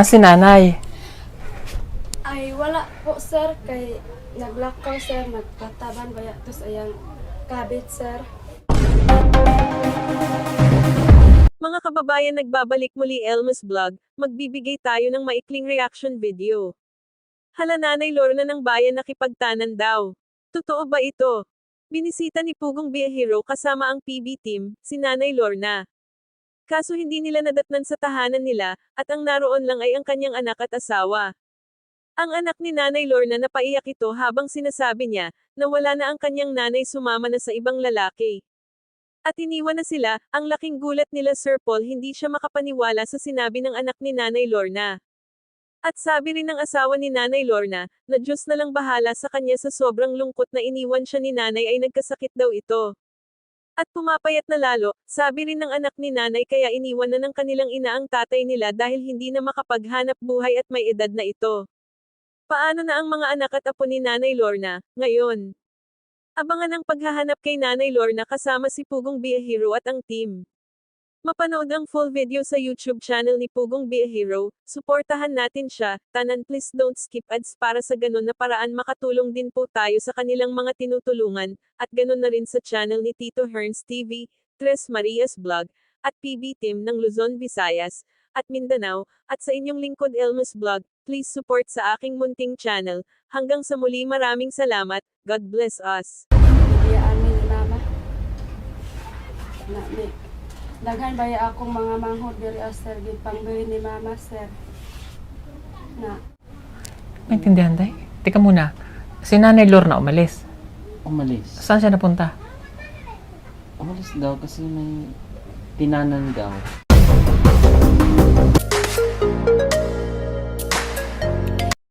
Si nanay? Ay, wala po, sir. Kay naglakaw, sir. Nagpataban ba ya? Tapos ayang kabit, sir. Mga kababayan, nagbabalik muli Elmas Vlog, magbibigay tayo ng maikling reaction video. Hala, Nanay Lorna ng bayan nakipagtanan daw. Totoo ba ito? Binisita ni Pugong Biyahero kasama ang PB team, si Nanay Lorna. Kaso hindi nila nadatnan sa tahanan nila, at ang naroon lang ay ang kanyang anak at asawa. Ang anak ni Nanay Lorna napaiyak ito habang sinasabi niya, na wala na ang kanyang nanay, sumama na sa ibang lalaki. At iniwan na sila. Ang laking gulat nila Sir Paul, hindi siya makapaniwala sa sinabi ng anak ni Nanay Lorna. At sabi rin ng asawa ni Nanay Lorna, na Diyos na lang bahala sa kanya sa sobrang lungkot na iniwan siya ni nanay ay nagkasakit daw ito. At pumapayat na lalo, sabi rin ng anak ni nanay, kaya iniwan na ng kanilang ina ang tatay nila dahil hindi na makapaghanap buhay at may edad na ito. Paano na ang mga anak at apo ni Nanay Lorna, ngayon? Abangan ang paghahanap kay Nanay Lorna kasama si Pugong Biyahero at ang team. Mapanood ang full video sa YouTube channel ni Pugong Biyahero, suportahan natin siya, tanan, please don't skip ads para sa ganun na paraan makatulong din po tayo sa kanilang mga tinutulungan, at ganun na rin sa channel ni Tito Herns TV, Tres Marias Vlog, at PB Team ng Luzon, Visayas, at Mindanao, at sa inyong lingkod Elmas Vlog, please support sa aking munting channel. Hanggang sa muli, maraming salamat, God bless us. Biyaan ni mama. Daghan ba ya akong mga manghod diri, sir. Gipangbuhi ni mama, sir. Na. Maintindihan, tay? Teka muna. Si Nanay Lorna umalis. Umalis. Saan siya napunta? Umalis daw kasi may tinanan daw.